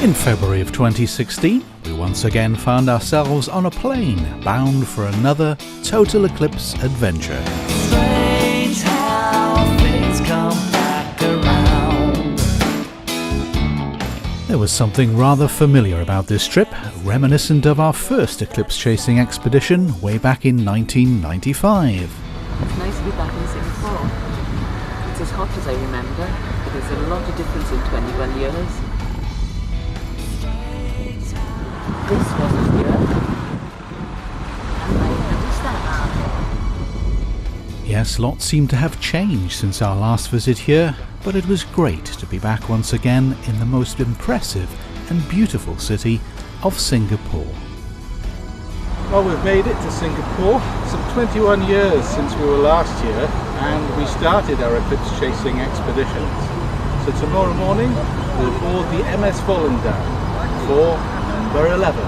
In February of 2016, we once again found ourselves on a plane bound for another total eclipse adventure. Strange how things come back around. There was something rather familiar about this trip, reminiscent of our first eclipse chasing expedition way back in 1995. It's nice to be back in Singapore. It's as hot as I remember, but there's a lot of difference in 21 years. This wasn't here. And I noticed that. Yes, lots seem to have changed since our last visit here, but it was great to be back once again in the most impressive and beautiful city of Singapore. Well, we've made it to Singapore. Some 21 years since we were last here, and we started our eclipse chasing expeditions. So tomorrow morning we'll board the MS Volendam for number 11.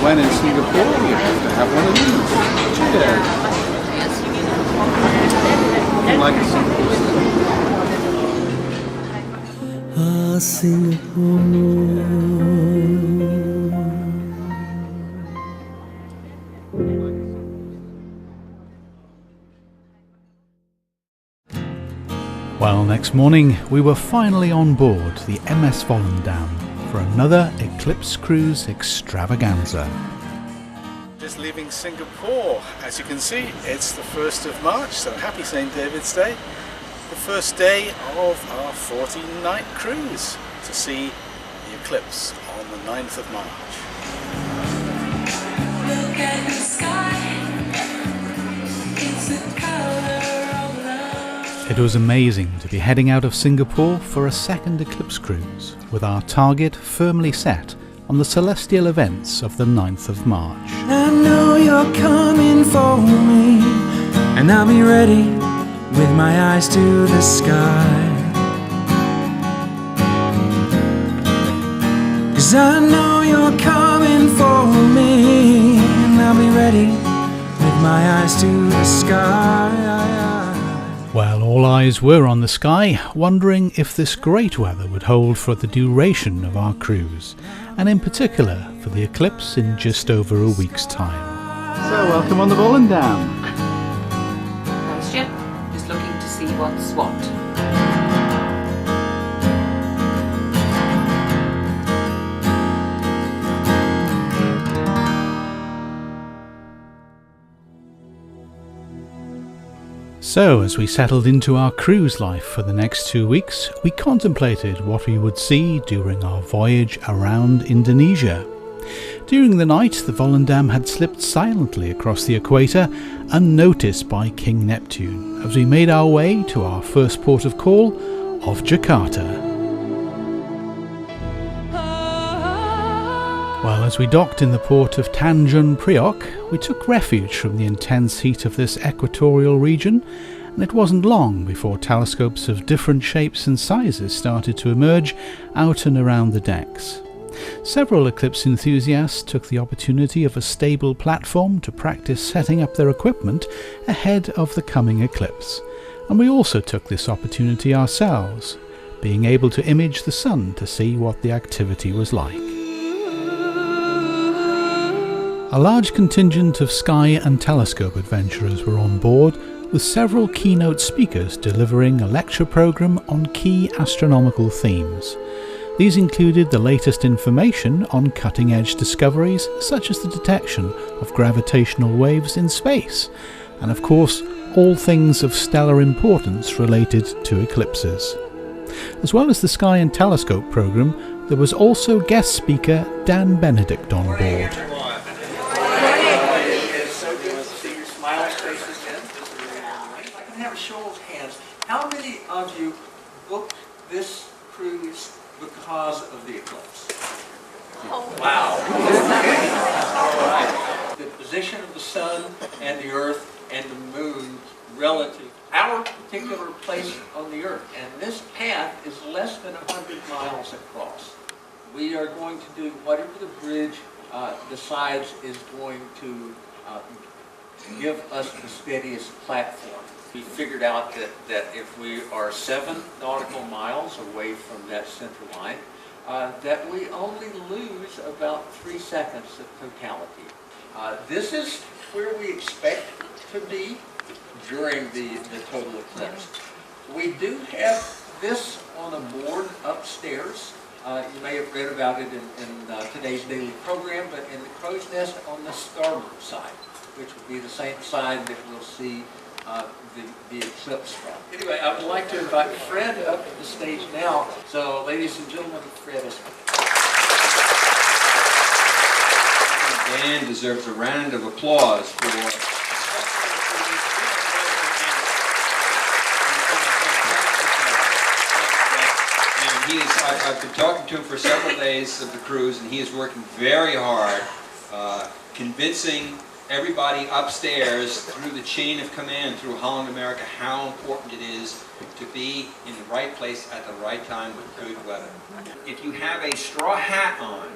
When in Singapore, you have to have one of these. Cheers. Like a Well, next morning we were finally on board the MS Volendam for another eclipse cruise extravaganza. Just leaving Singapore. As you can see, it's the 1st of March, so happy St. David's Day. The first day of our 14-night cruise to see the eclipse on the 9th of March. Look at the sky. It's the color of love. It was amazing to be heading out of Singapore for a second eclipse cruise, with our target firmly set on the celestial events of the 9th of March. I know you're coming for me, and I'll be ready with my eyes to the sky. 'Cause I know you're coming for me, and I'll be ready with my eyes to the sky. Well, all eyes were on the sky, wondering if this great weather would hold for the duration of our cruise, and in particular for the eclipse in just over a week's time. So welcome on the Volendam. Thanks, Jim. Just looking to see what's what. So, as we settled into our cruise life for the next 2 weeks, we contemplated what we would see during our voyage around Indonesia. During the night, the Volendam had slipped silently across the equator, unnoticed by King Neptune, as we made our way to our first port of call of Jakarta. Well, as we docked in the port of Tanjung Priok, we took refuge from the intense heat of this equatorial region, and it wasn't long before telescopes of different shapes and sizes started to emerge out and around the decks. Several eclipse enthusiasts took the opportunity of a stable platform to practice setting up their equipment ahead of the coming eclipse, and we also took this opportunity ourselves, being able to image the sun to see what the activity was like. A large contingent of sky and telescope adventurers were on board, with several keynote speakers delivering a lecture program on key astronomical themes. These included the latest information on cutting-edge discoveries such as the detection of gravitational waves in space, and of course all things of stellar importance related to eclipses. As well as the Sky and Telescope programme, there was also guest speaker Dan Benedict on board. It's so good to see your smiling faces again. If I can have a show of hands, how many of you booked this cruise because of the eclipse? Wow. All right. The position of the sun and the earth and the moon relative to our particular place on the earth. And this path is less than 100 miles across. We are going to do whatever the bridge decides is going to give us the steadiest platform. We figured out that if we are 7 nautical miles away from that center line, that we only lose about 3 seconds of totality. This is where we expect to be during the total eclipse. We do have this on a board upstairs. You may have read about it in today's daily program, but in the crow's nest on the starboard side, which will be the same side that we'll see the eclipse from. Anyway, I would like to invite Fred up to the stage now. So, ladies and gentlemen, Fred is. Dan deserves a round of applause for I've been talking to him for several days of the cruise, and he is working very hard, convincing everybody upstairs through the chain of command through Holland America how important it is to be in the right place at the right time with good weather. If you have a straw hat on,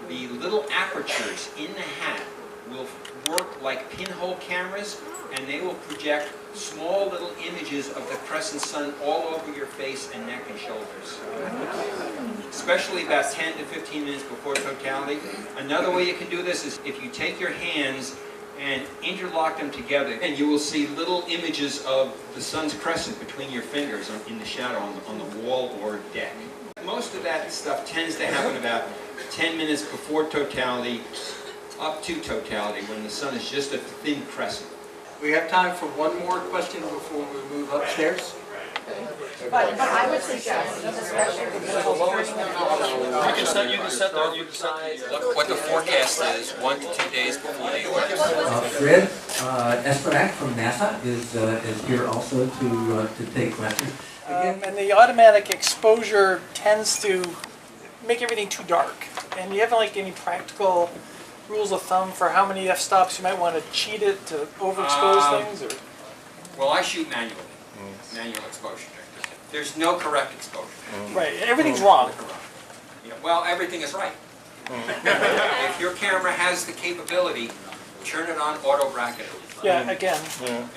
the little apertures in the hat will work like pinhole cameras, and they will project small little images of the crescent sun all over your face and neck and shoulders. Especially about 10 to 15 minutes before totality. Another way you can do this is if you take your hands and interlock them together, and you will see little images of the sun's crescent between your fingers in the shadow on the wall or deck. Most of that stuff tends to happen about 10 minutes before totality, up to totality, when the sun is just a thin crescent. We have time for one more question before we move upstairs. But I would suggest, especially What the forecast is 1 to 2 days before the eclipse. Fred Esperak from NASA is here also to take questions. and the automatic exposure tends to make everything too dark. And you have like any practical rules of thumb for how many f-stops you might want to cheat it to overexpose things? Or? Well, I shoot manually. Manual exposure. There's no correct exposure. Right, everything's wrong. Yeah, well, everything is right. If your camera has the capability, turn it on auto bracket. Yeah, again.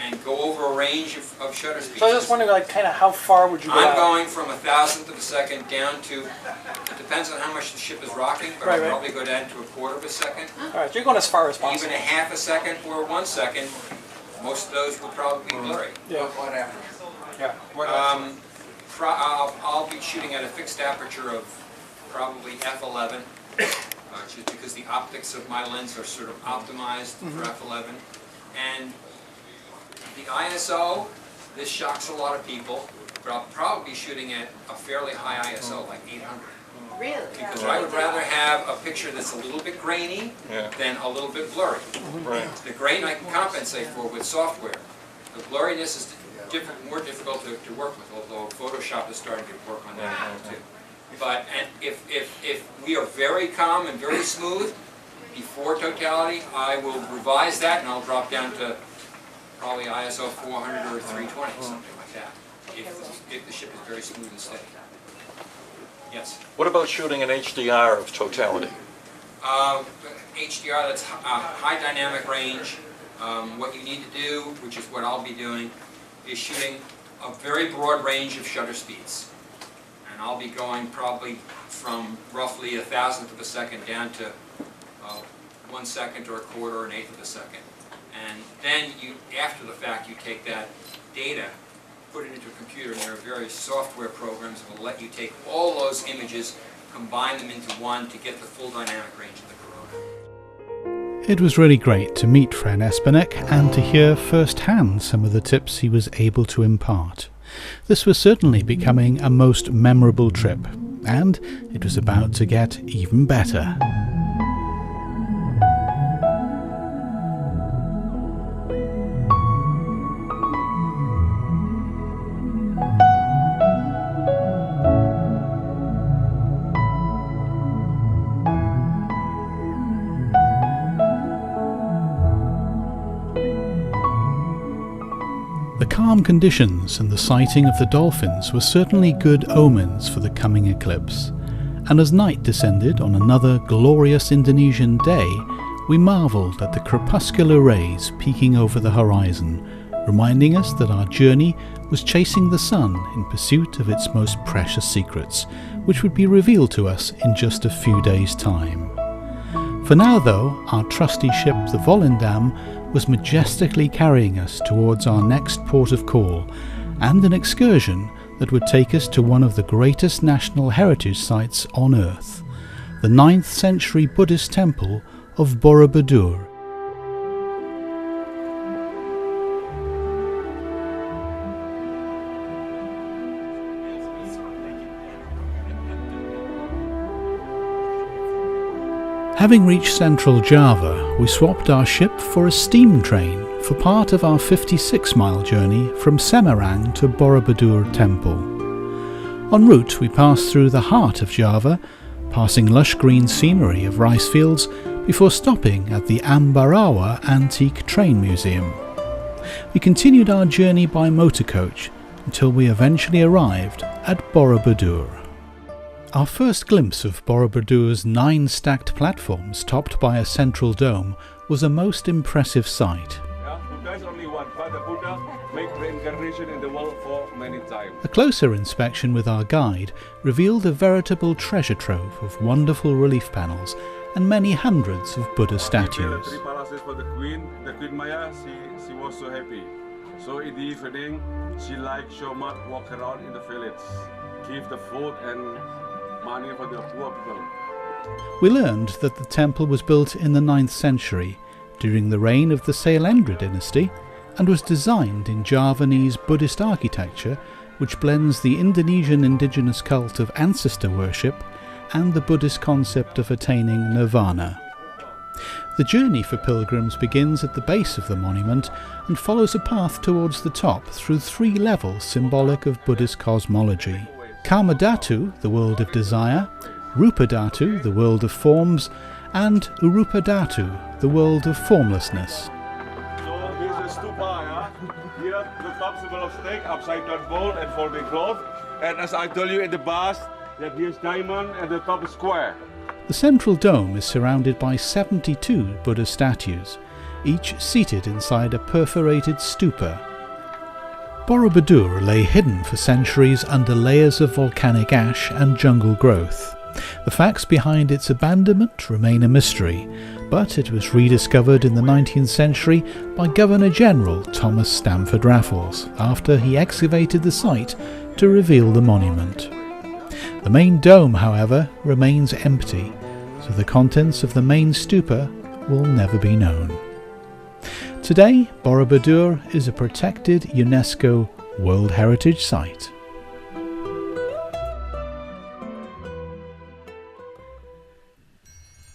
And go over a range of shutter speeds. So I was just wondering, like, kind of how far would you go I'm out? going from 1,000th of a second down to, it depends on how much the ship is rocking, but I'll probably go down to 1/4 of a second. All right, so you're going as far as possible. Even a 1/2 a second or 1 second, most of those will probably be blurry. Yeah. Whatever. Yeah. I'll be shooting at a fixed aperture of probably f11, just because the optics of my lens are sort of optimized for f11. And the ISO, this shocks a lot of people, but I'll probably be shooting at a fairly high ISO, like 800. Really? Because I would rather have a picture that's a little bit grainy than a little bit blurry. The grain I can compensate for with software. The blurriness is more difficult to work with, although Photoshop is starting to work on that now too. But if we are very calm and very smooth before totality, I will revise that and I'll drop down to probably ISO 400 or 320, something like that, if the ship is very smooth and steady. Yes? What about shooting an HDR of totality? HDR, that's high dynamic range. What you need to do, which is what I'll be doing, is shooting a very broad range of shutter speeds. And I'll be going probably from roughly 1,000th of a second down to 1 second or 1/4 or 1/8 of a second. And then after the fact you take that data, put it into a computer, and there are various software programs that will let you take all those images, combine them into one to get the full dynamic range of the corona. It was really great to meet Fran Espenek and to hear firsthand some of the tips he was able to impart. This was certainly becoming a most memorable trip, and it was about to get even better. The calm conditions and the sighting of the dolphins were certainly good omens for the coming eclipse, and as night descended on another glorious Indonesian day, we marvelled at the crepuscular rays peeking over the horizon, reminding us that our journey was chasing the sun in pursuit of its most precious secrets, which would be revealed to us in just a few days' time. For now, though, our trusty ship, the Volendam, was majestically carrying us towards our next port of call, and an excursion that would take us to one of the greatest national heritage sites on earth, the 9th century Buddhist temple of Borobudur. Having reached central Java, we swapped our ship for a steam train for part of our 56-mile journey from Semarang to Borobudur Temple. En route, we passed through the heart of Java, passing lush green scenery of rice fields before stopping at the Ambarawa Antique Train Museum. We continued our journey by motor coach until we eventually arrived at Borobudur. Our first glimpse of Borobudur's 9 stacked platforms topped by a central dome was a most impressive sight. Buddha is only one, but the Buddha made reincarnation in the world for many times. A closer inspection with our guide revealed a veritable treasure trove of wonderful relief panels and many hundreds of Buddha statues. 3 palaces for the Queen Maya, she was so happy. So in the evening, she liked so much walk around in the village, give the food and money for the poor people. We learned that the temple was built in the 9th century during the reign of the Sailendra dynasty and was designed in Javanese Buddhist architecture, which blends the Indonesian indigenous cult of ancestor worship and the Buddhist concept of attaining nirvana. The journey for pilgrims begins at the base of the monument and follows a path towards the top through 3 levels symbolic of Buddhist cosmology. Karmadhatu, the world of desire, Rupadhatu, the world of forms, and Urupadhatu, the world of formlessness. So this is stupa, yeah? Here the top symbol of snake, upside down bowl and folding cloth. And as I told you in the past, that here's diamond and the top is square. The central dome is surrounded by 72 Buddha statues, each seated inside a perforated stupa. Borobudur lay hidden for centuries under layers of volcanic ash and jungle growth. The facts behind its abandonment remain a mystery, but it was rediscovered in the 19th century by Governor-General Thomas Stamford Raffles after he excavated the site to reveal the monument. The main dome, however, remains empty, so the contents of the main stupa will never be known. Today, Borobudur is a protected UNESCO World Heritage Site.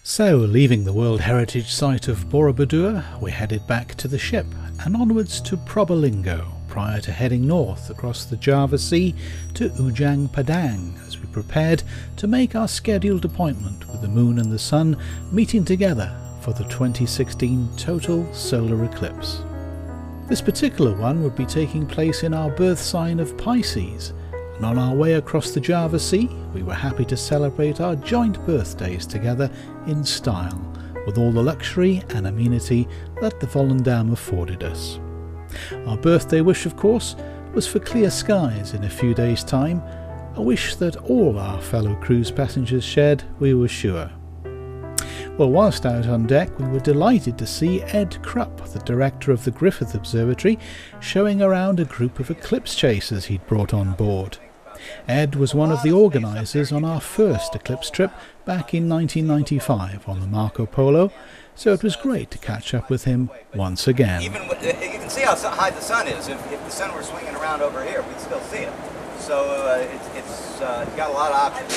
So, leaving the World Heritage Site of Borobudur, we headed back to the ship and onwards to Probolinggo, prior to heading north across the Java Sea to Ujung Padang as we prepared to make our scheduled appointment with the moon and the sun meeting together for the 2016 total solar eclipse. This particular one would be taking place in our birth sign of Pisces, and on our way across the Java Sea we were happy to celebrate our joint birthdays together in style, with all the luxury and amenity that the Volendam afforded us. Our birthday wish, of course, was for clear skies in a few days' time, a wish that all our fellow cruise passengers shared, we were sure. Well, whilst out on deck, we were delighted to see Ed Krupp, the director of the Griffith Observatory, showing around a group of eclipse chasers he'd brought on board. Ed was one of the organisers on our first eclipse trip back in 1995 on the Marco Polo, so it was great to catch up with him once again. Even you can see how high the sun is. If the sun were swinging around over here, we'd still see it. So it's got a lot of options.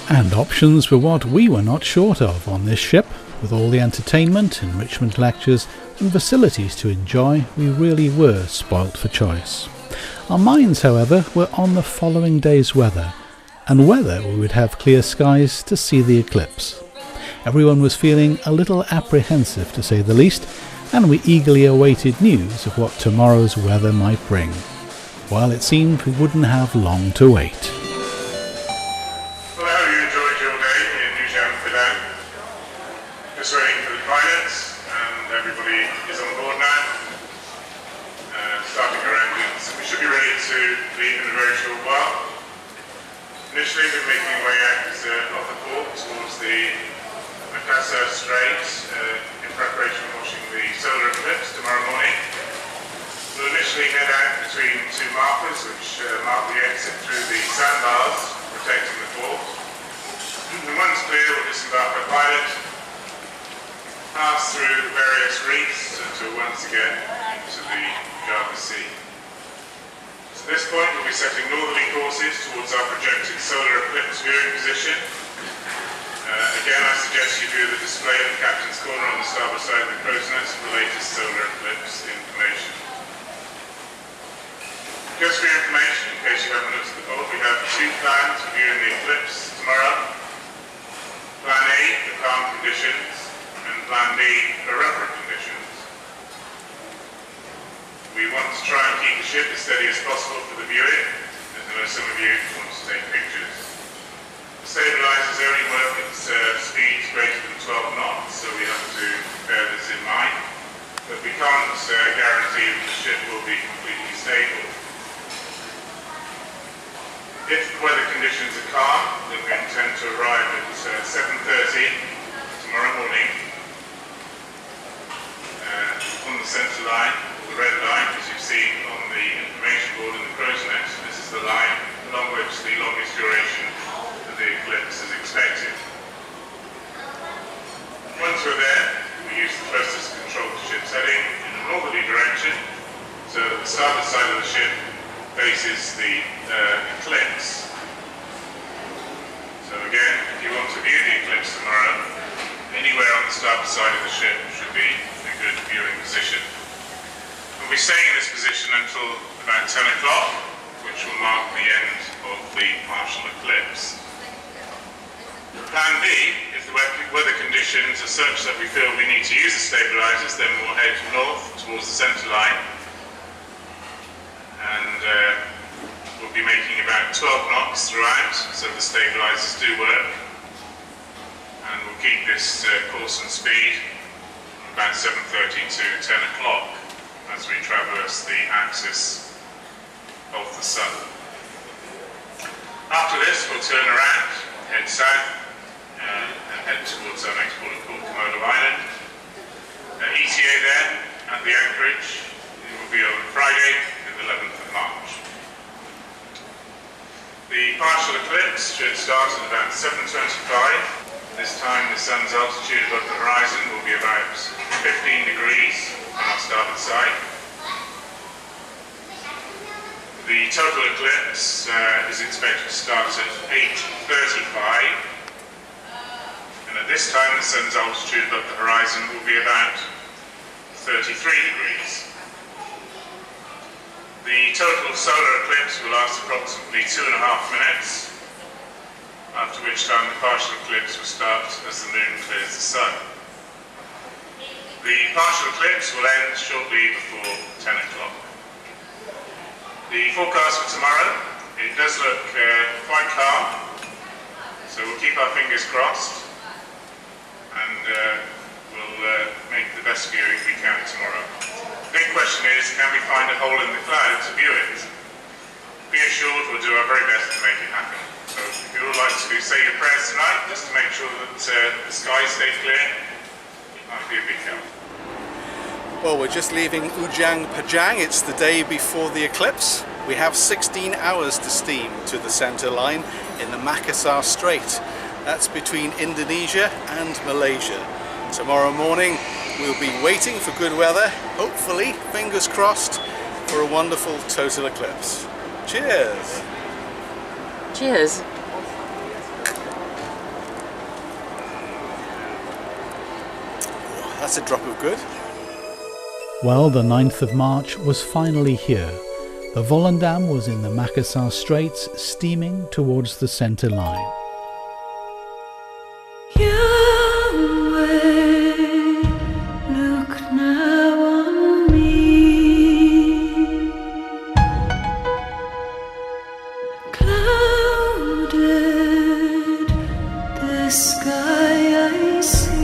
And options were what we were not short of on this ship. With all the entertainment, enrichment lectures and facilities to enjoy, we really were spoilt for choice. Our minds, however, were on the following day's weather, and whether we would have clear skies to see the eclipse. Everyone was feeling a little apprehensive, to say the least, and we eagerly awaited news of what tomorrow's weather might bring. Well, it seemed we wouldn't have long to wait. Well, I hope you enjoyed your day in Indonesian TSE. Just waiting for the pilots, and everybody is on board now. Starting our engines. We should be ready to leave in a very short while. Initially, we're making our way out of the port towards the Makassar Straits in preparation for watching the solar eclipse tomorrow morning. We'll initially head out between two markers which mark the exit through the sandbars protecting the port. And once clear, we'll disembark our pilot, pass through the various reefs until once again to the Java Sea. So at this point, we'll be setting northerly courses towards our projected solar eclipse viewing position. Again, I suggest you view the display in the captain's corner on the starboard side of the crow's nest for the latest solar eclipse information. Just for your information, in case you haven't looked at the board, we have two plans for viewing the eclipse tomorrow. Plan A for calm conditions, and Plan B for rougher conditions. We want to try and keep the ship as steady as possible for the viewing, as I know some of you want to take pictures. The stabilizers only work at speeds greater than 12 knots, so we have to bear this in mind. But we can't guarantee that the ship will be completely stable. If the weather conditions are calm, then we intend to arrive at 7:30 tomorrow morning on the centre line, or the red line, as you've seen on the information board in the crow's nest. This is the line along which the longest duration of the eclipse is expected. Once we're there, we use the thrusters to control the ship's heading in a northerly direction, so that the starboard side of the ship faces the eclipse. So again, if you want to view the eclipse tomorrow, anywhere on the starboard side of the ship should be a good viewing position. We'll be staying in this position until about 10 o'clock, which will mark the end of the partial eclipse. Plan B, if the weather conditions are such that we feel we need to use the stabilizers, then we'll head north towards the center line, and we'll be making about 12 knots throughout, so the stabilizers do work, and we'll keep this course and speed from about 7:30 to 10 o'clock as we traverse the axis of the sun. After this, we'll turn around, head south, and head towards our next port called Komodo Island. ETA there at the anchorage will be on Friday, the 11th of March. The partial eclipse should start at about 7:25. This time the sun's altitude above the horizon will be about 15 degrees on our starboard side. The total eclipse is expected to start at 8:35, and at this time the sun's altitude above the horizon will be about 33 degrees. The total solar eclipse will last approximately 2.5 minutes, after which time the partial eclipse will start as the moon clears the sun. The partial eclipse will end shortly before 10 o'clock. The forecast for tomorrow, it does look quite calm, so we'll keep our fingers crossed, and we'll make the best viewing we can tomorrow. The big question is, can we find a hole in the cloud to view it? Be assured we'll do our very best to make it happen. We'd all like to say your prayers tonight, just to make sure that the skies stay clear. Might be a big help. Well, we're just leaving Ujang Pajang. It's the day before the eclipse. We have 16 hours to steam to the center line in the Makassar Strait. That's between Indonesia and Malaysia. Tomorrow morning we'll be waiting for good weather, hopefully, fingers crossed, for a wonderful total eclipse. Cheers! Cheers. That's a drop of good. Well, the 9th of March was finally here. The Volendam was in the Makassar Straits, steaming towards the centre line. Look now on me. Clouded, the sky I see.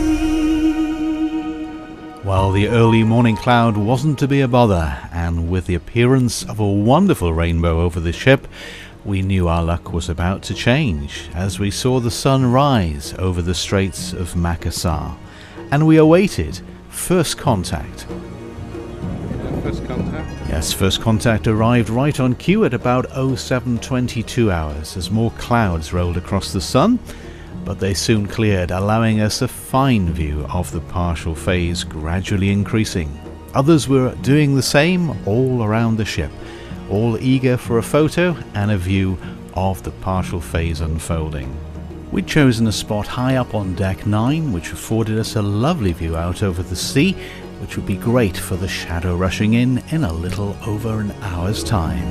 Well, the early morning cloud wasn't to be a bother, and with the appearance of a wonderful rainbow over the ship, we knew our luck was about to change as we saw the sun rise over the Straits of Makassar, and we awaited first contact. First contact? Yes, first contact arrived right on cue at about 0722 hours as more clouds rolled across the sun, but they soon cleared, allowing us a fine view of the partial phase gradually increasing. Others were doing the same all around the ship, all eager for a photo and a view of the partial phase unfolding. We'd chosen a spot high up on deck 9, which afforded us a lovely view out over the sea, which would be great for the shadow rushing in a little over an hour's time.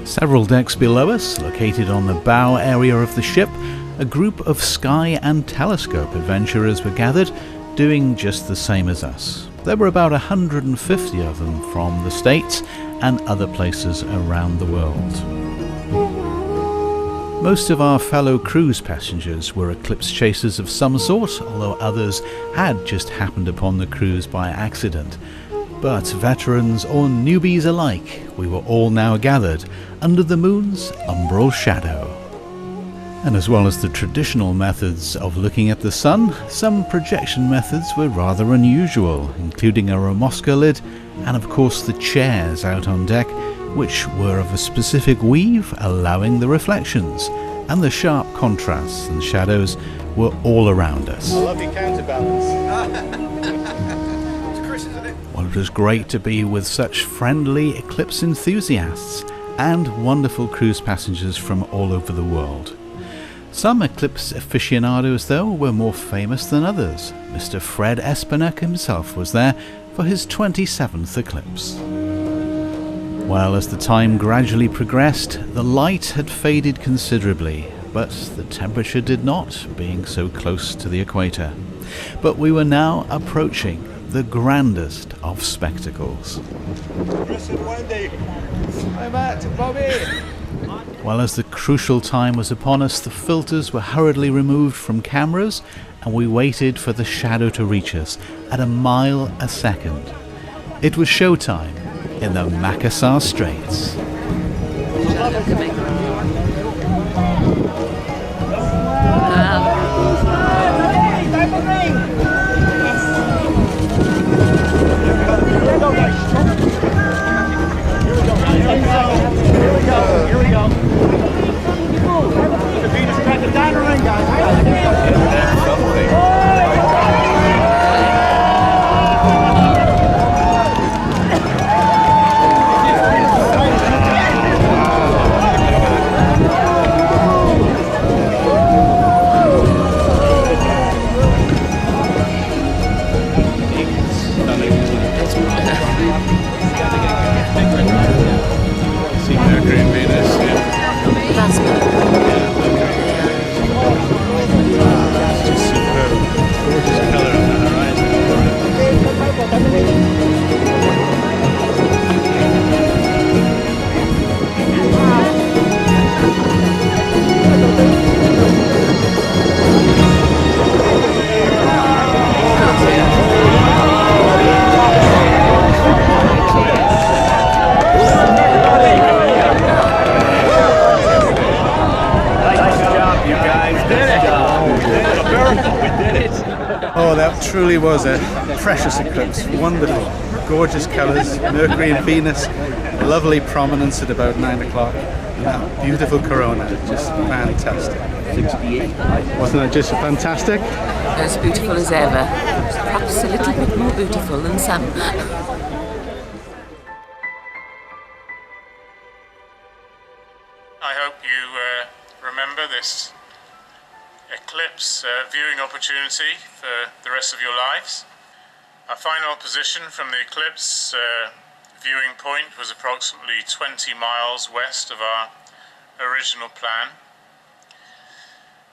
Several decks below us, located on the bow area of the ship, a group of sky and telescope adventurers were gathered, doing just the same as us. There were about 150 of them from the States and other places around the world. Most of our fellow cruise passengers were eclipse chasers of some sort, although others had just happened upon the cruise by accident. But veterans or newbies alike, we were all now gathered under the moon's umbral shadow. And as well as the traditional methods of looking at the sun, some projection methods were rather unusual, including a Ramoska lid and of course the chairs out on deck, which were of a specific weave, allowing the reflections, and the sharp contrasts and shadows were all around us. I love your counterbalance. It's Chris, isn't it? Well, it was great to be with such friendly eclipse enthusiasts and wonderful cruise passengers from all over the world. Some eclipse aficionados, though, were more famous than others. Mr. Fred Espenek himself was there for his 27th eclipse. Well, as the time gradually progressed, the light had faded considerably, but the temperature did not, being so close to the equator. But we were now approaching the grandest of spectacles. Chris and Wendy. Hi Matt, Bobby. Well, as the crucial time was upon us, the filters were hurriedly removed from cameras and we waited for the shadow to reach us at a mile a second. It was showtime in the Makassar Straits. Here we go. See Mercury and Venus, yeah. That's good. Oh, that truly was a precious eclipse. Wonderful. Gorgeous colours, Mercury and Venus, lovely prominence at about 9 o'clock. And that beautiful corona, just fantastic. Wasn't it just fantastic? As beautiful as ever. Perhaps a little bit more beautiful than some. I hope you remember this eclipse viewing opportunity for the rest of your lives. Our final position from the eclipse viewing point was approximately 20 miles west of our original plan.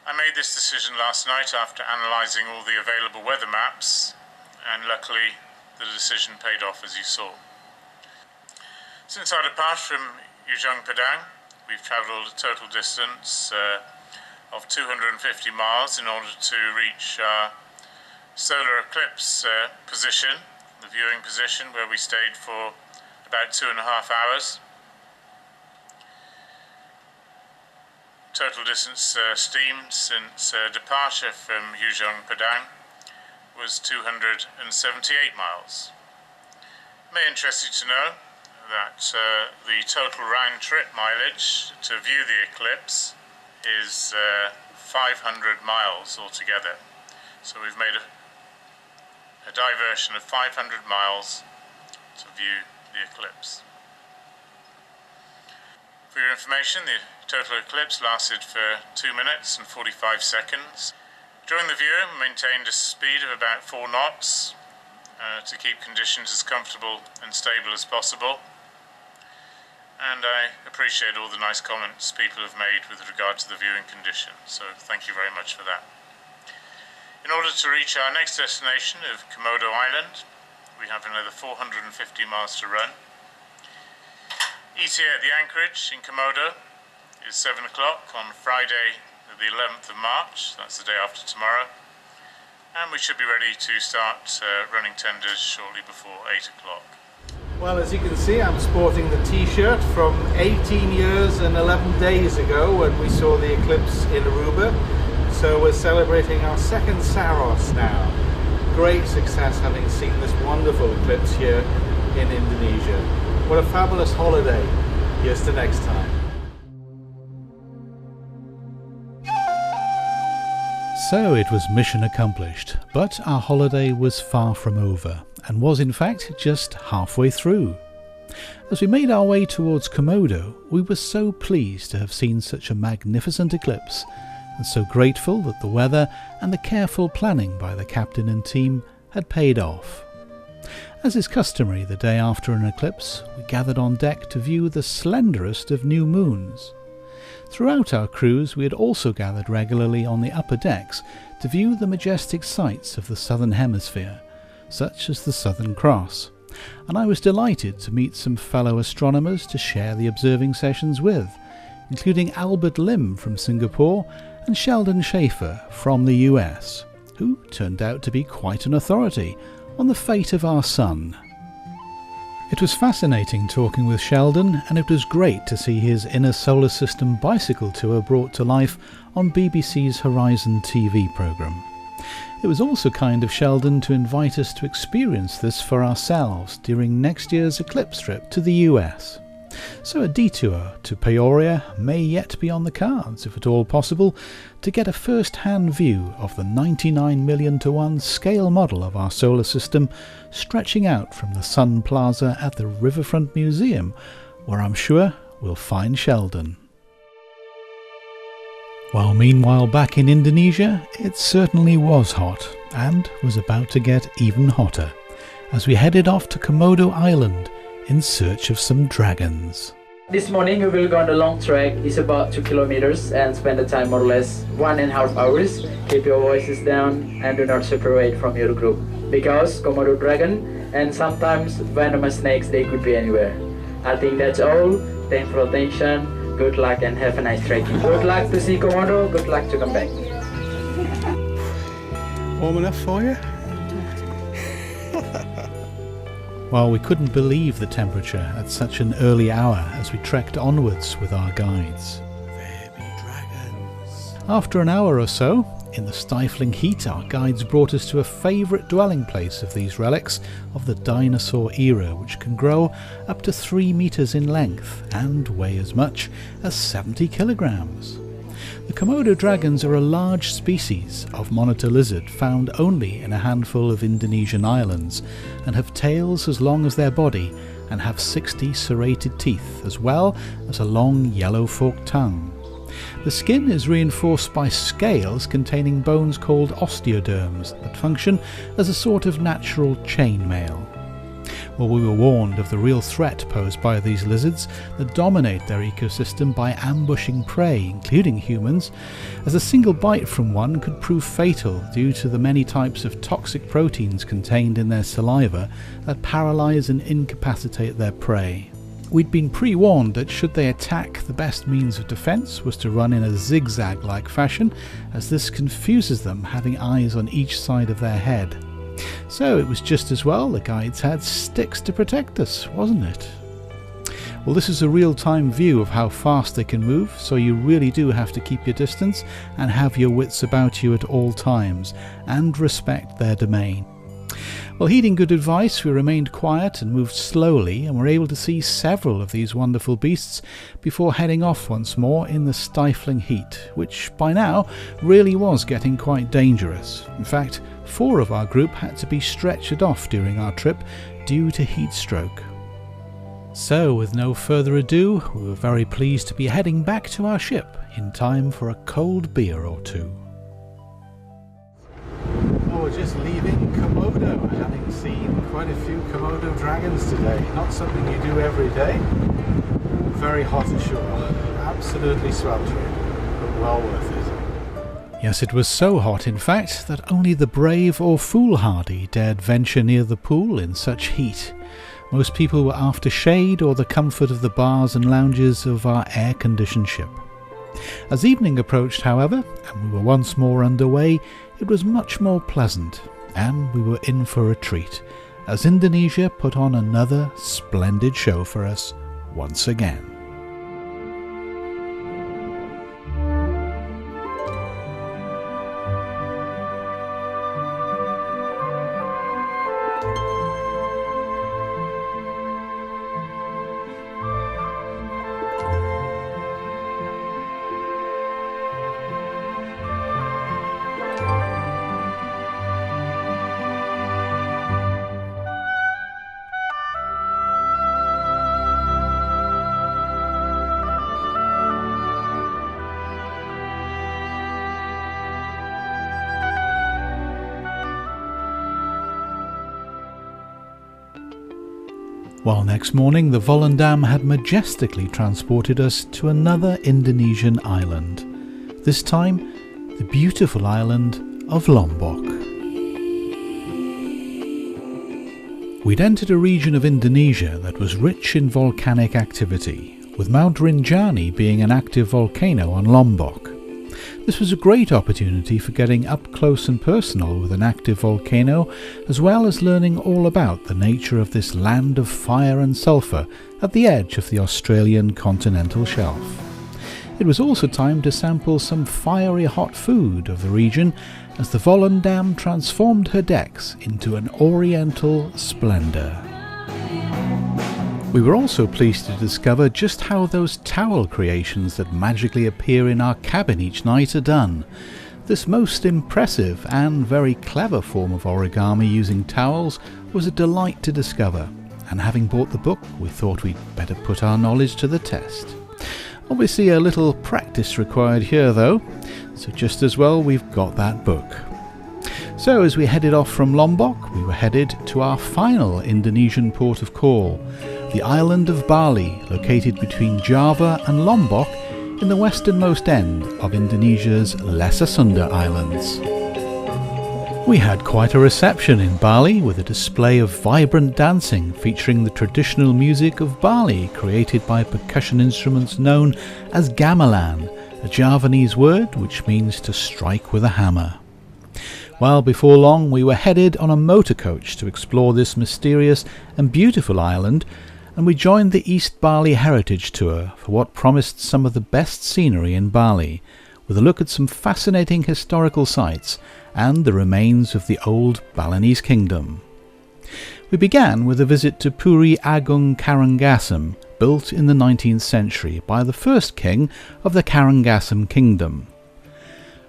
I made this decision last night after analysing all the available weather maps, and luckily the decision paid off, as you saw. Since our departure from Ujung Padang, we've travelled a total distance of 250 miles in order to reach our solar eclipse position, the viewing position, where we stayed for about 2.5 hours. Total distance steamed since departure from Ujung Padang was 278 miles. It may interest you to know that the total round trip mileage to view the eclipse is 500 miles altogether. So we've made a diversion of 500 miles to view the eclipse. For your information, the total eclipse lasted for 2 minutes and 45 seconds. During the viewing, we maintained a speed of about 4 knots to keep conditions as comfortable and stable as possible. And I appreciate all the nice comments people have made with regard to the viewing conditions, so thank you very much for that. In order to reach our next destination of Komodo Island, we have another 450 miles to run. ETA at the anchorage in Komodo is 7 o'clock on Friday the 11th of March, that's the day after tomorrow, and we should be ready to start running tenders shortly before 8 o'clock. Well, as you can see, I'm sporting the t-shirt from 18 years and 11 days ago when we saw the eclipse in Aruba. So we're celebrating our second Saros now. Great success having seen this wonderful eclipse here in Indonesia. What a fabulous holiday. Here's to next time. So it was mission accomplished, but our holiday was far from over, and was in fact just halfway through. As we made our way towards Komodo, we were so pleased to have seen such a magnificent eclipse, and so grateful that the weather and the careful planning by the captain and team had paid off. As is customary the day after an eclipse, we gathered on deck to view the slenderest of new moons. Throughout our cruise we had also gathered regularly on the upper decks to view the majestic sights of the southern hemisphere, such as the Southern Cross, and I was delighted to meet some fellow astronomers to share the observing sessions with, including Albert Lim from Singapore and Sheldon Schaefer from the US, who turned out to be quite an authority on the fate of our sun. It was fascinating talking with Sheldon, and it was great to see his Inner Solar System bicycle tour brought to life on BBC's Horizon TV programme. It was also kind of Sheldon to invite us to experience this for ourselves during next year's eclipse trip to the US. So a detour to Peoria may yet be on the cards, if at all possible, to get a first-hand view of the 99 million to 1 scale model of our solar system stretching out from the Sun Plaza at the Riverfront Museum, where I'm sure we'll find Sheldon. While meanwhile back in Indonesia, it certainly was hot, and was about to get even hotter, as we headed off to Komodo Island in search of some dragons. This morning we will go on a long trek. It's about 2 kilometers and spend the time more or less 1.5 hours. Keep your voices down and do not separate from your group, because Komodo dragon and sometimes venomous snakes, they could be anywhere. I think that's all. Thanks for attention. Good luck and have a nice trekking. Good luck to see Komodo. Good luck to come back. Warm enough for you? While we couldn't believe the temperature at such an early hour as we trekked onwards with our guides. There be dragons. After an hour or so, In the stifling heat, our guides brought us to a favourite dwelling place of these relics of the dinosaur era, which can grow up to 3 meters in length and weigh as much as 70 kilograms. The Komodo dragons are a large species of monitor lizard found only in a handful of Indonesian islands, and have tails as long as their body and have 60 serrated teeth, as well as a long yellow forked tongue. The skin is reinforced by scales containing bones called osteoderms that function as a sort of natural chainmail. Well, we were warned of the real threat posed by these lizards that dominate their ecosystem by ambushing prey, including humans, as a single bite from one could prove fatal due to the many types of toxic proteins contained in their saliva that paralyze and incapacitate their prey. We'd been pre-warned that should they attack, the best means of defence was to run in a zigzag-like fashion, as this confuses them, having eyes on each side of their head. So it was just as well the guides had sticks to protect us, wasn't it? Well, this is a real-time view of how fast they can move, so you really do have to keep your distance and have your wits about you at all times, and respect their domain. Well, heeding good advice, we remained quiet and moved slowly, and were able to see several of these wonderful beasts before heading off once more in the stifling heat, which by now really was getting quite dangerous. In fact, 4 of our group had to be stretchered off during our trip due to heat stroke. So, with no further ado, we were very pleased to be heading back to our ship in time for a cold beer or two. Well, we're just leaving Komodo, having seen quite a few Komodo dragons today. Not something you do every day. Very hot ashore, absolutely sweltering, but well worth it. Yes, it was so hot, in fact, that only the brave or foolhardy dared venture near the pool in such heat. Most people were after shade or the comfort of the bars and lounges of our air-conditioned ship. As evening approached, however, and we were once more underway, it was much more pleasant, and we were in for a treat, as Indonesia put on another splendid show for us once again. While next morning the Volendam had majestically transported us to another Indonesian island, this time the beautiful island of Lombok. We'd entered a region of Indonesia that was rich in volcanic activity, with Mount Rinjani being an active volcano on Lombok. This was a great opportunity for getting up close and personal with an active volcano, as well as learning all about the nature of this land of fire and sulphur at the edge of the Australian continental shelf. It was also time to sample some fiery hot food of the region, as the Volendam transformed her decks into an oriental splendour. We were also pleased to discover just how those towel creations that magically appear in our cabin each night are done. This most impressive and very clever form of origami using towels was a delight to discover, and having bought the book, we thought we'd better put our knowledge to the test. Obviously a little practice required here though, so just as well we've got that book. So as we headed off from Lombok, we were headed to our final Indonesian port of call, the island of Bali, located between Java and Lombok in the westernmost end of Indonesia's Lesser Sunda Islands. We had quite a reception in Bali, with a display of vibrant dancing featuring the traditional music of Bali created by percussion instruments known as gamelan, a Javanese word which means to strike with a hammer. Well, before long we were headed on a motor coach to explore this mysterious and beautiful island, and we joined the East Bali Heritage Tour for what promised some of the best scenery in Bali, with a look at some fascinating historical sites and the remains of the old Balinese kingdom. We began with a visit to Puri Agung Karangasem, built in the 19th century by the first king of the Karangasem kingdom.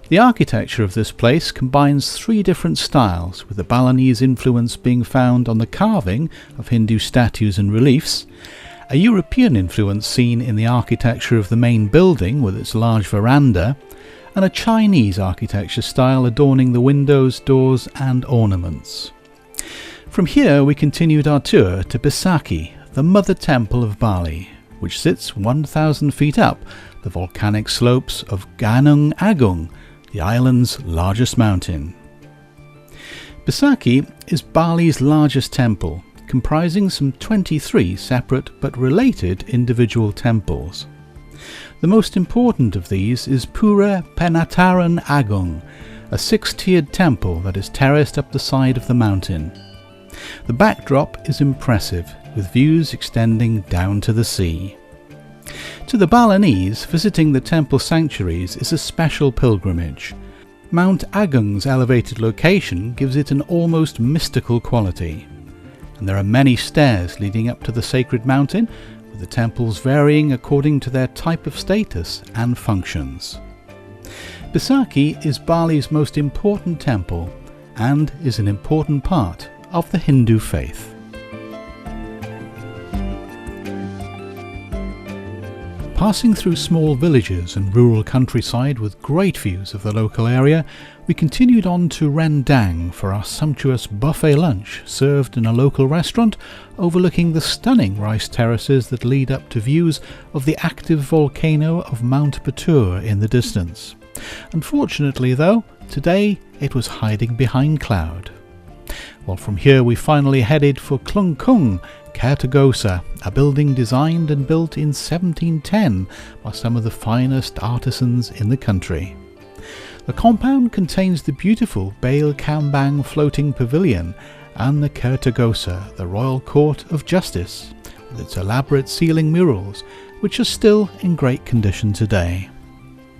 The architecture of this place combines three different styles, with the Balinese influence being found on the carving of Hindu statues and reliefs, a European influence seen in the architecture of the main building with its large veranda, and a Chinese architecture style adorning the windows, doors and ornaments. From here we continued our tour to Besakih, the mother temple of Bali, which sits 1,000 feet up the volcanic slopes of Gunung Agung, the island's largest mountain. Besakih is Bali's largest temple, comprising some 23 separate but related individual temples. The most important of these is Pura Penataran Agung, a 6-tiered temple that is terraced up the side of the mountain. The backdrop is impressive, with views extending down to the sea. To the Balinese, visiting the temple sanctuaries is a special pilgrimage. Mount Agung's elevated location gives it an almost mystical quality, and there are many stairs leading up to the sacred mountain, with the temples varying according to their type of status and functions. Besakih is Bali's most important temple and is an important part of the Hindu faith. Passing through small villages and rural countryside with great views of the local area, we continued on to Rendang for our sumptuous buffet lunch served in a local restaurant overlooking the stunning rice terraces that lead up to views of the active volcano of Mount Batur in the distance. Unfortunately though, today it was hiding behind cloud. Well, from here we finally headed for Klungkung, Kertogosa, a building designed and built in 1710 by some of the finest artisans in the country. The compound contains the beautiful Bail Kambang floating pavilion and the Kertogosa, the Royal Court of Justice, with its elaborate ceiling murals, which are still in great condition today.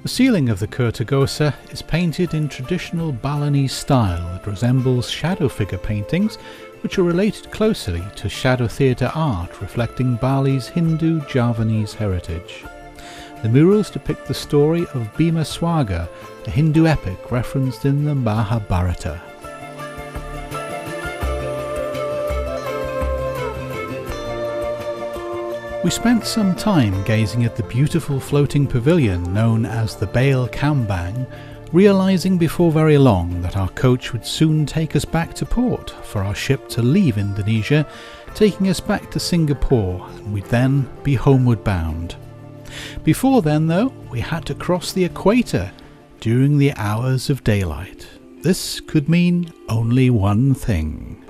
The ceiling of the Kertogosa is painted in traditional Balinese style that resembles shadow figure paintings, which are related closely to shadow theatre art reflecting Bali's Hindu Javanese heritage. The murals depict the story of Bhima Swaga, a Hindu epic referenced in the Mahabharata. We spent some time gazing at the beautiful floating pavilion known as the Bail Kambang, realising before very long that our coach would soon take us back to port for our ship to leave Indonesia, taking us back to Singapore, and we'd then be homeward bound. Before then though, we had to cross the equator during the hours of daylight. This could mean only one thing.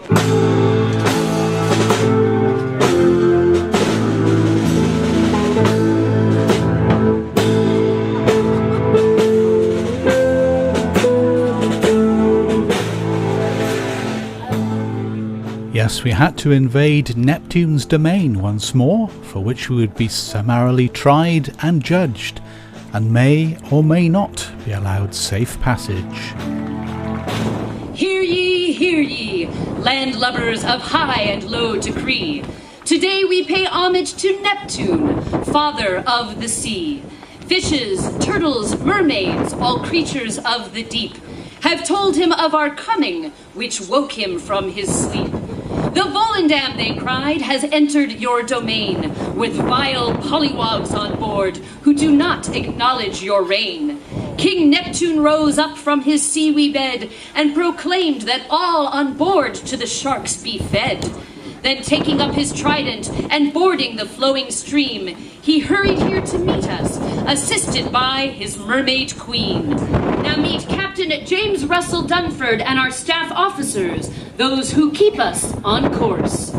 Yes, we had to invade Neptune's domain once more, for which we would be summarily tried and judged, and may or may not be allowed safe passage. Hear ye, landlubbers of high and low decree. Today we pay homage to Neptune, father of the sea. Fishes, turtles, mermaids, all creatures of the deep, have told him of our coming, which woke him from his sleep. The Volendam, they cried, has entered your domain, with vile pollywogs on board, who do not acknowledge your reign. King Neptune rose up from his seaweed bed, and proclaimed that all on board to the sharks be fed. Then taking up his trident, and boarding the flowing stream, he hurried here to meet us, assisted by his mermaid queen. Now meet Captain James Russell Dunford and our staff officers, those who keep us on course.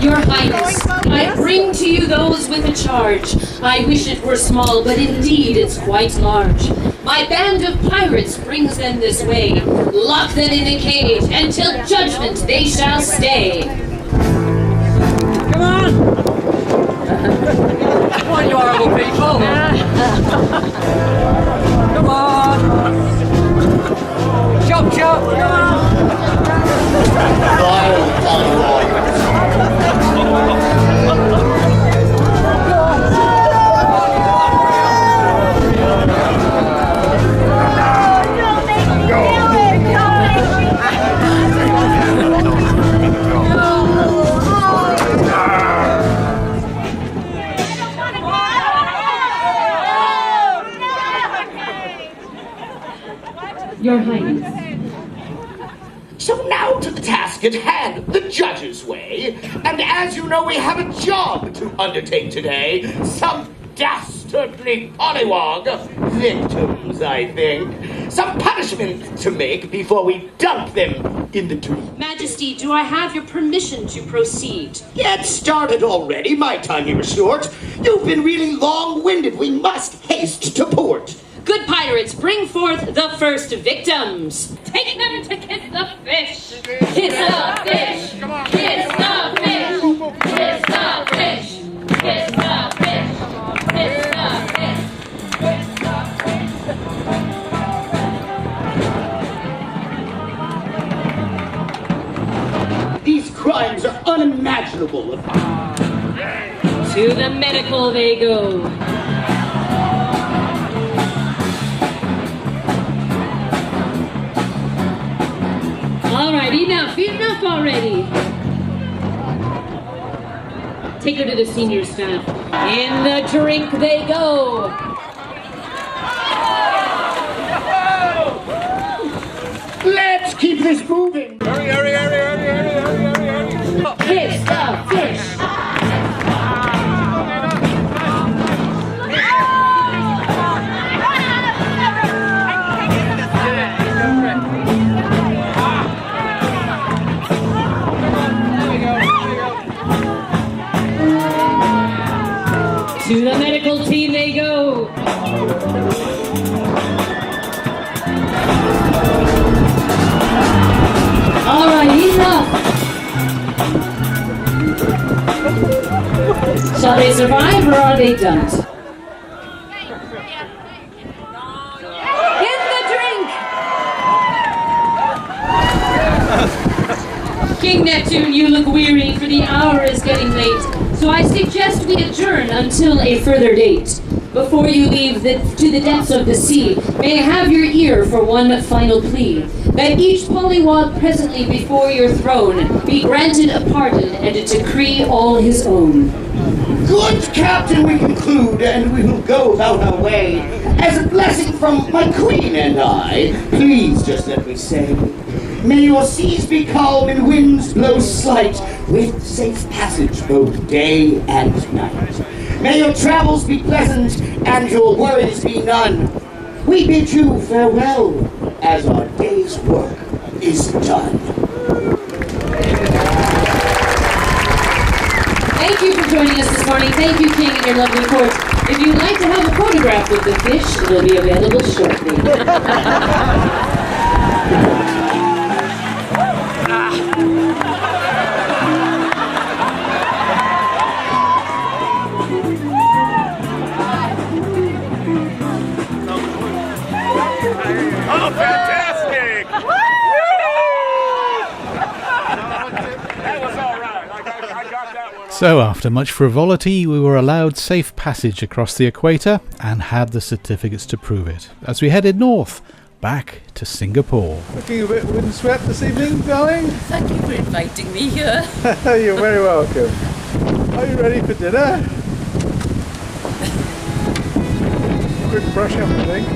Your Highness, I bring to you those with a charge. I wish it were small, but indeed it's quite large. My band of pirates brings them this way. Lock them in a cage, and till judgment they shall stay. Come on! Come on, you horrible people! Come on! Chop, chop! Come on! Your Highness. So now to the task at hand, the judge's way. And as you know, we have a job to undertake today. Some dastardly pollywog victims, I think. Some punishment to make before we dump them in the tree. Majesty, do I have your permission to proceed? Get started already. My time here is short. You've been really long-winded. We must haste to port. Good pirates, bring forth the first victims. Take them to kiss the fish. Kiss the fish. Kiss the fish. Kiss the fish. Kiss the fish. Kiss the fish. Kiss the fish. These crimes are unimaginable. To the medical they go. All right, enough already. Take her to the senior staff. In the drink they go. Let's keep this moving. Hurry, hurry, hurry, hurry, hurry, hurry, hurry, hurry. Kiss the fish. To the medical team they go. All right, enough. Shall they survive or are they dumped? In the drink! King Neptune, you look weary, for the hour is getting late. So I suggest we adjourn until a further date. Before you leave to the depths of the sea, may I have your ear for one final plea, that each pollywog presently before your throne be granted a pardon and a decree all his own. Good captain, we conclude, and we will go about our way. As a blessing from my queen and I, please just let me say, may your seas be calm and winds blow slight, with safe passage both day and night. May your travels be pleasant and your worries be none. We bid you farewell as our day's work is done. Thank you for joining us this morning. Thank you, King, and your lovely court. If you'd like to have a photograph with the fish, it'll be available shortly. Oh, fantastic! That was all right. I got that one. So after much frivolity, we were allowed safe passage across the equator and had the certificates to prove it, as we headed north, back to Singapore. Looking a bit windswept this evening, darling? Thank you for inviting me here. You're very welcome. Are you ready for dinner? Quick brush up, I think.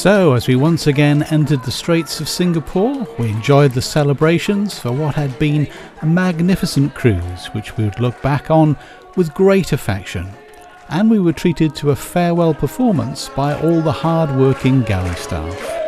So, as we once again entered the Straits of Singapore, we enjoyed the celebrations for what had been a magnificent cruise, which we would look back on with great affection. And we were treated to a farewell performance by all the hard-working galley staff.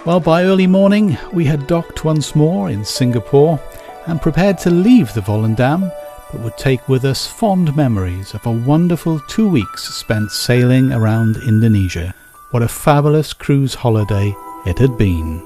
Well, by early morning, we had docked once more in Singapore and prepared to leave the Volendam, but would take with us fond memories of a wonderful 2 weeks spent sailing around Indonesia. What a fabulous cruise holiday it had been.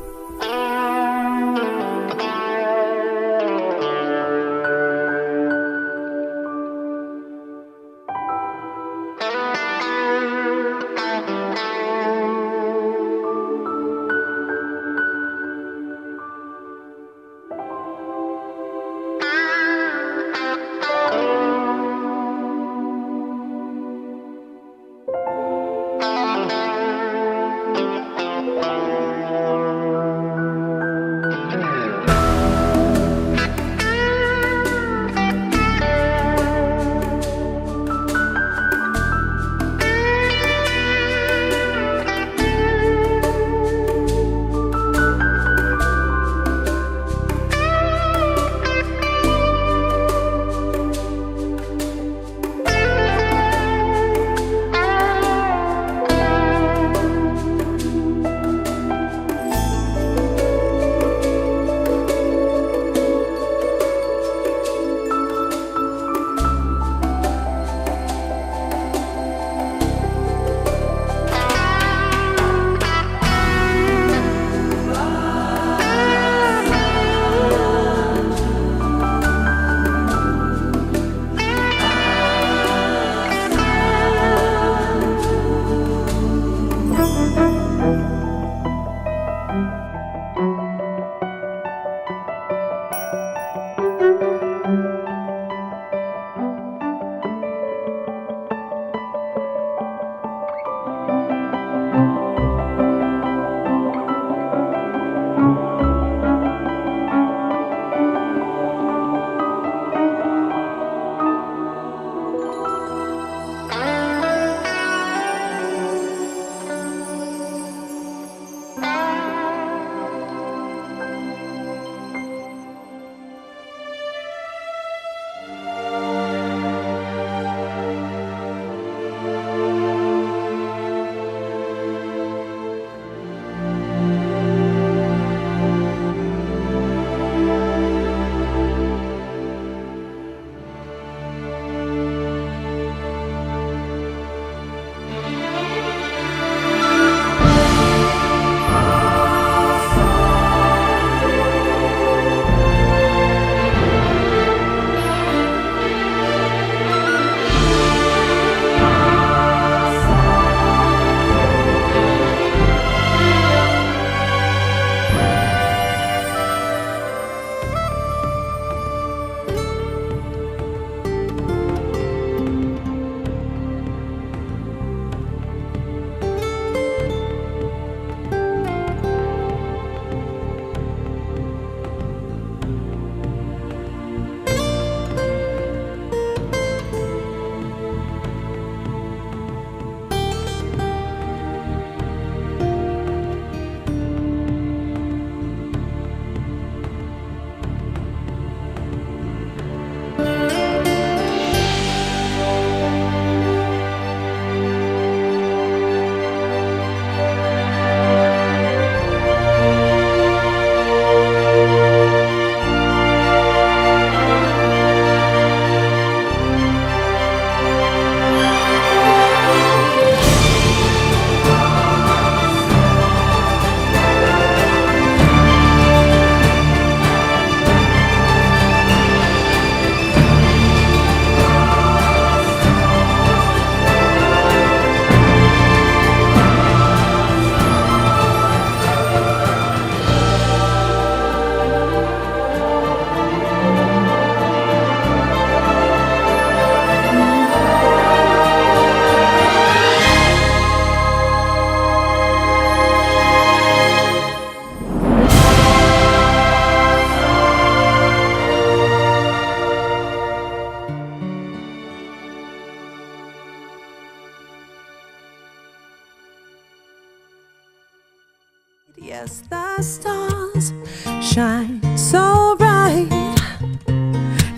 the stars shine so bright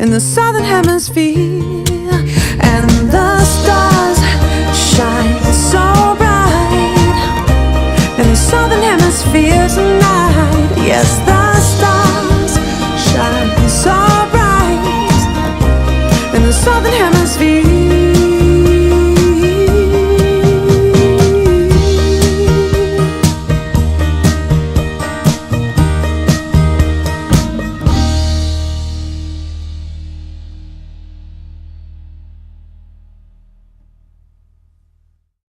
in the southern hemisphere, and the stars shine so bright in the southern hemisphere tonight.